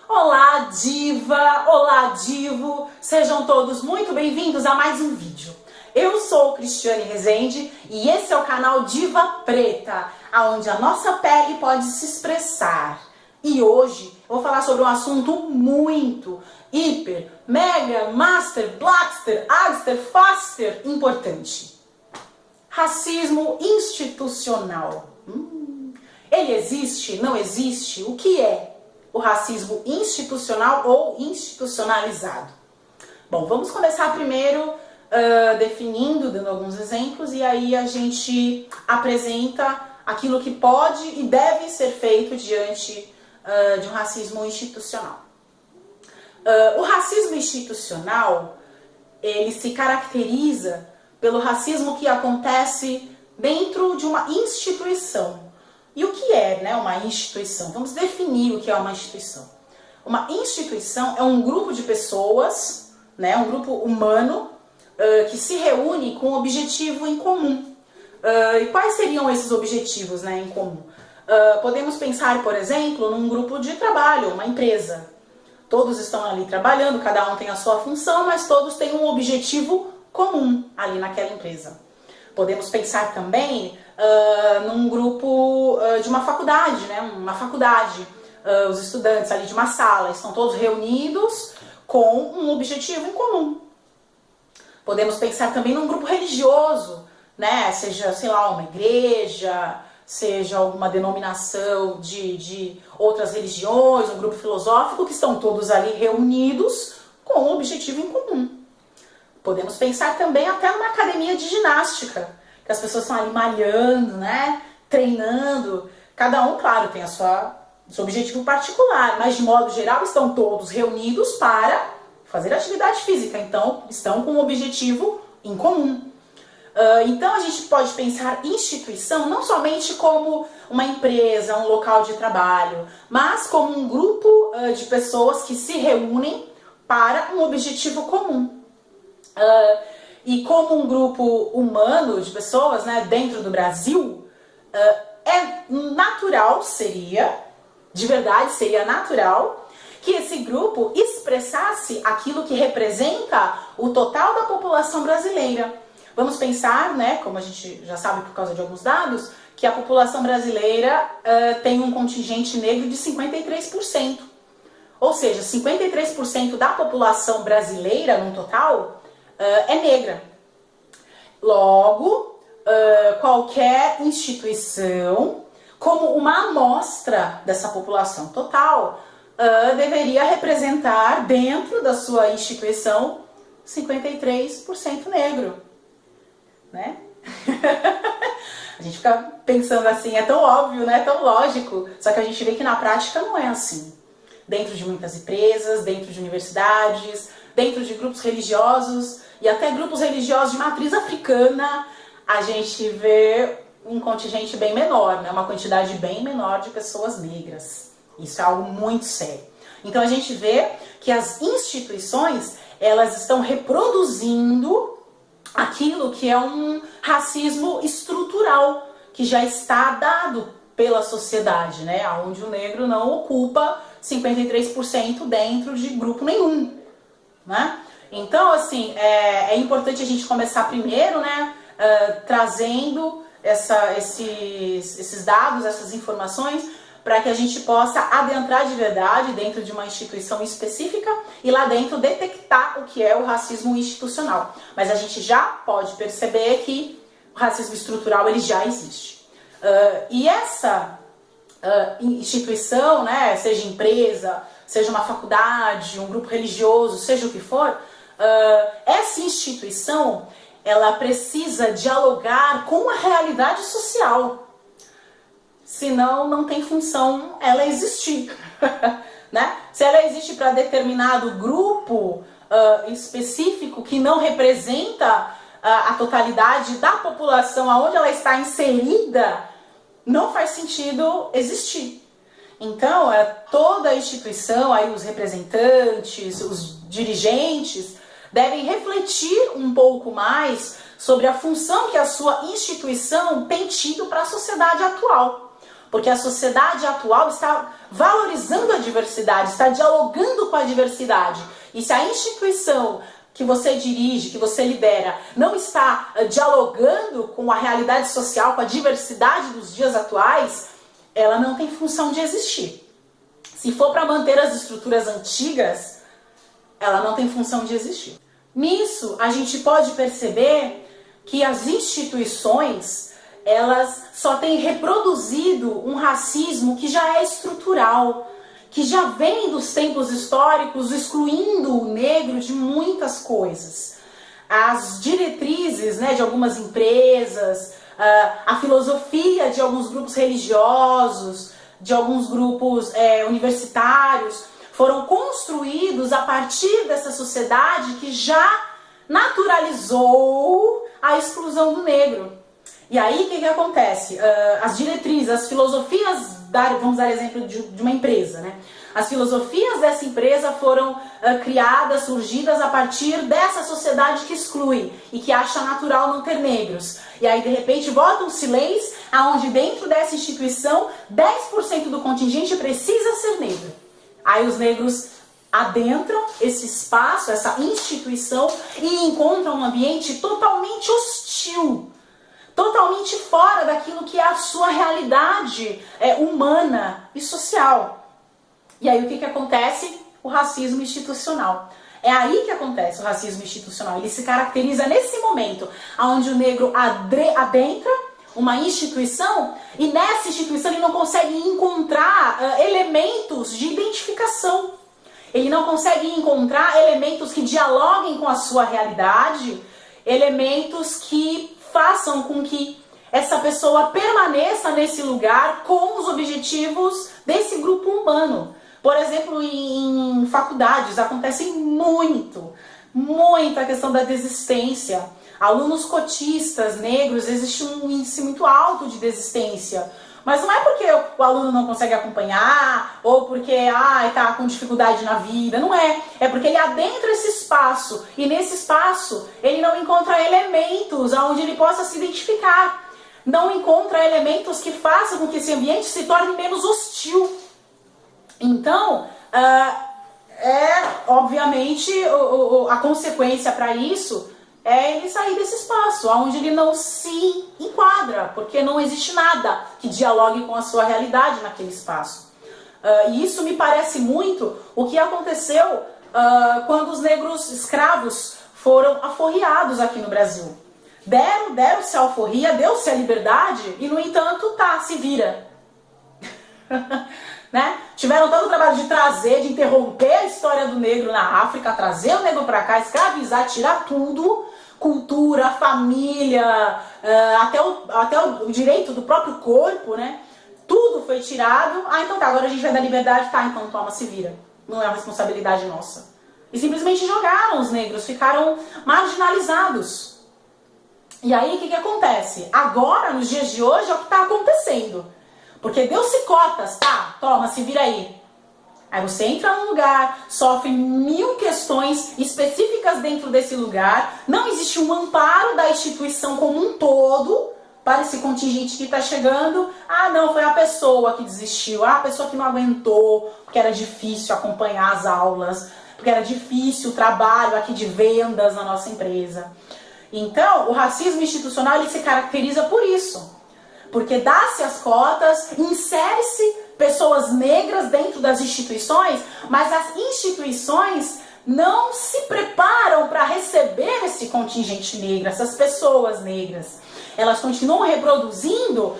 Olá, diva! Olá, divo! Sejam todos muito bem-vindos a mais um vídeo. Eu sou Cristiane Rezende e esse é o canal Diva Preta, onde a nossa pele pode se expressar. E hoje eu vou falar sobre um assunto muito, hiper, mega, master, blackster, agster, faster importante. Racismo institucional. Ele existe? Não existe? O que é o racismo institucional ou institucionalizado? Bom, vamos começar primeiro definindo, dando alguns exemplos, e aí a gente apresenta aquilo que pode e deve ser feito diante de um racismo institucional. O racismo institucional, ele se caracteriza pelo racismo que acontece dentro de uma instituição. E o que é, né, uma instituição? Vamos definir o que é uma instituição. Uma instituição é um grupo de pessoas, né, um grupo humano que se reúne com um objetivo em comum. E quais seriam esses objetivos, né, em comum? Podemos pensar, por exemplo, num grupo de trabalho, uma empresa. Todos estão ali trabalhando, cada um tem a sua função, mas todos têm um objetivo comum ali naquela empresa. Podemos pensar também num grupo de uma faculdade, né? Uma faculdade, os estudantes ali de uma sala estão todos reunidos com um objetivo em comum. Podemos pensar também num grupo religioso, né? Seja, sei lá, uma igreja, seja alguma denominação de outras religiões, um grupo filosófico, que estão todos ali reunidos com um objetivo em comum. Podemos pensar também até numa academia de ginástica, que as pessoas estão ali malhando, né, treinando. Cada um, claro, tem seu objetivo particular, mas de modo geral estão todos reunidos para fazer atividade física, então estão com um objetivo em comum. Então a gente pode pensar instituição não somente como uma empresa, um local de trabalho, mas como um grupo de pessoas que se reúnem para um objetivo comum. E como um grupo humano de pessoas, né, dentro do Brasil, é natural, de verdade seria natural, que esse grupo expressasse aquilo que representa o total da população brasileira. Vamos pensar, né, como a gente já sabe por causa de alguns dados, que a população brasileira tem um contingente negro de 53%. Ou seja, 53% da população brasileira, no total, é negra. Logo, qualquer instituição, como uma amostra dessa população total, deveria representar dentro da sua instituição 53% negro, né? A gente fica pensando assim, é tão óbvio, né? Tão lógico, só que a gente vê que na prática não é assim. Dentro de muitas empresas, dentro de universidades, dentro de grupos religiosos e até grupos religiosos de matriz africana, a gente vê um contingente bem menor, né? Uma quantidade bem menor de pessoas negras. Isso é algo muito sério. Então a gente vê que as instituições, elas estão reproduzindo aquilo que é um racismo estrutural, que já está dado pela sociedade, né? Onde o negro não ocupa 53% dentro de grupo nenhum, né? Então, assim, é importante a gente começar primeiro, né, trazendo esses dados, essas informações, para que a gente possa adentrar de verdade dentro de uma instituição específica e lá dentro detectar o que é o racismo institucional. Mas a gente já pode perceber que o racismo estrutural, ele já existe. E essa instituição, né, seja empresa, seja uma faculdade, um grupo religioso, seja o que for, essa instituição, ela precisa dialogar com a realidade social. Senão não tem função ela existir, né? Se ela existe para determinado grupo específico que não representa a totalidade da população aonde ela está inserida, não faz sentido existir. Então, toda a instituição, aí os representantes, os dirigentes, devem refletir um pouco mais sobre a função que a sua instituição tem tido para a sociedade atual. porque a sociedade atual está valorizando a diversidade, está dialogando com a diversidade. E se a instituição que você dirige, que você lidera, não está dialogando com a realidade social, com a diversidade dos dias atuais, ela não tem função de existir. Se for para manter as estruturas antigas, ela não tem função de existir. Nisso, a gente pode perceber que as instituições, elas só têm reproduzido um racismo que já é estrutural, que já vem dos tempos históricos, excluindo o negro de muitas coisas. As diretrizes, né, de algumas empresas, a filosofia de alguns grupos religiosos, de alguns grupos universitários, foram construídos a partir dessa sociedade que já naturalizou a exclusão do negro. E aí o que acontece? As diretrizes, as filosofias, vamos dar exemplo de uma empresa, né? As filosofias dessa empresa foram criadas, surgidas a partir dessa sociedade que exclui e que acha natural não ter negros. E aí de repente votam-se leis onde dentro dessa instituição 10% do contingente precisa ser negro. Aí os negros adentram esse espaço, essa instituição e encontram um ambiente totalmente hostil, totalmente fora daquilo que é a sua realidade humana e social. E aí o que acontece? O racismo institucional. É aí que acontece o racismo institucional. Ele se caracteriza nesse momento, onde o negro adentra uma instituição e nessa instituição ele não consegue encontrar elementos de identificação. Ele não consegue encontrar elementos que dialoguem com a sua realidade, elementos que façam com que essa pessoa permaneça nesse lugar com os objetivos desse grupo humano. Por exemplo, em faculdades acontece muito a questão da desistência. Alunos cotistas, negros, existe um índice muito alto de desistência. Mas não é porque o aluno não consegue acompanhar, ou porque está com dificuldade na vida, não é. É porque ele adentra esse espaço, e nesse espaço ele não encontra elementos onde ele possa se identificar. Não encontra elementos que façam com que esse ambiente se torne menos hostil. Então, obviamente, a consequência para isso é ele sair desse espaço, onde ele não se enquadra, porque não existe nada que dialogue com a sua realidade naquele espaço. E isso me parece muito o que aconteceu quando os negros escravos foram aforreados aqui no Brasil. Deram-se a alforria, deu-se a liberdade e, no entanto, se vira. Né? Tiveram todo o trabalho de trazer, de interromper a história do negro na África, trazer o negro para cá, escravizar, tirar tudo, cultura, família, até o direito do próprio corpo, né? Tudo foi tirado. Então tá, agora a gente vai dar liberdade, tá, então toma, se vira. Não é uma responsabilidade nossa. E simplesmente jogaram os negros, ficaram marginalizados. E aí o que acontece? Agora, nos dias de hoje, é o que está acontecendo. Porque deu-se cotas, tá? Toma, se vira aí. Aí você entra num lugar, sofre 1000 questões específicas dentro desse lugar, não existe um amparo da instituição como um todo para esse contingente que está chegando. Não, foi a pessoa que desistiu, a pessoa que não aguentou, porque era difícil acompanhar as aulas, porque era difícil o trabalho aqui de vendas na nossa empresa. Então, o racismo institucional ele se caracteriza por isso. Porque dá-se as cotas, insere-se pessoas negras dentro das instituições, mas as instituições não se preparam para receber esse contingente negro, essas pessoas negras. Elas continuam reproduzindo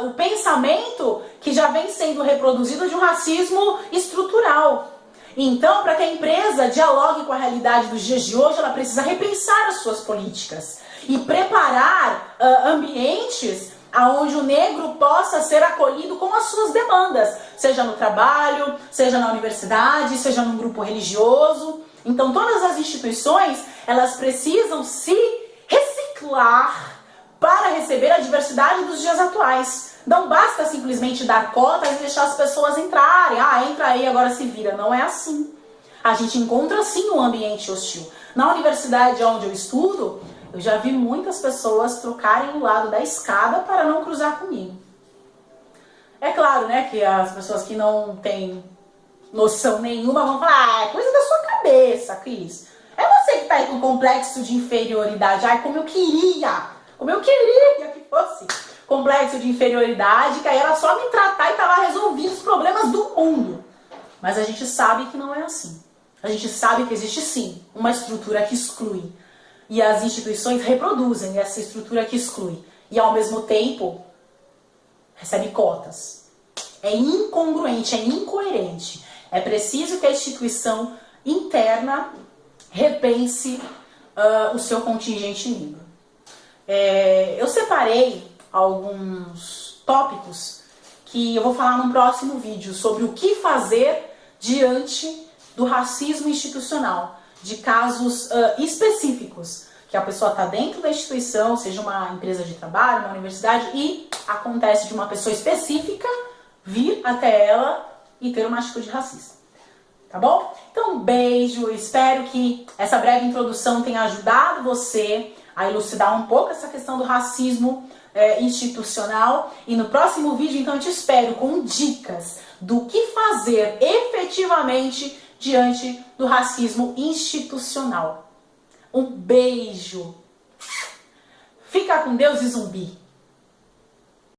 o pensamento que já vem sendo reproduzido de um racismo estrutural. Então, para que a empresa dialogue com a realidade dos dias de hoje, ela precisa repensar as suas políticas e preparar ambientes onde o negro possa ser acolhido com as suas demandas, seja no trabalho, seja na universidade, seja num grupo religioso. Então todas as instituições, elas precisam se reciclar para receber a diversidade dos dias atuais. Não basta simplesmente dar cotas e deixar as pessoas entrarem. Entra aí, agora se vira. Não é assim. A gente encontra sim um ambiente hostil. Na universidade onde eu estudo, eu já vi muitas pessoas trocarem o lado da escada para não cruzar comigo. É claro, né, que as pessoas que não têm noção nenhuma vão falar, ah, é coisa da sua cabeça, Cris. É você que tá aí com complexo de inferioridade. Ai, como eu queria que fosse complexo de inferioridade, que aí era só me tratar e tava resolvendo os problemas do mundo. Mas a gente sabe que não é assim. A gente sabe que existe sim uma estrutura que exclui. E as instituições reproduzem essa estrutura que exclui. E ao mesmo tempo, recebe cotas. É incongruente, é incoerente. É preciso que a instituição interna repense o seu contingente negro. Eu separei alguns tópicos que eu vou falar no próximo vídeo sobre o que fazer diante do racismo institucional, de casos específicos, que a pessoa está dentro da instituição, seja uma empresa de trabalho, uma universidade, e acontece de uma pessoa específica vir até ela e ter uma atitude racista. Tá bom? Então, um beijo, espero que essa breve introdução tenha ajudado você a elucidar um pouco essa questão do racismo institucional. E no próximo vídeo, então, eu te espero com dicas do que fazer efetivamente diante do racismo institucional. Um beijo! Fica com Deus e zumbi!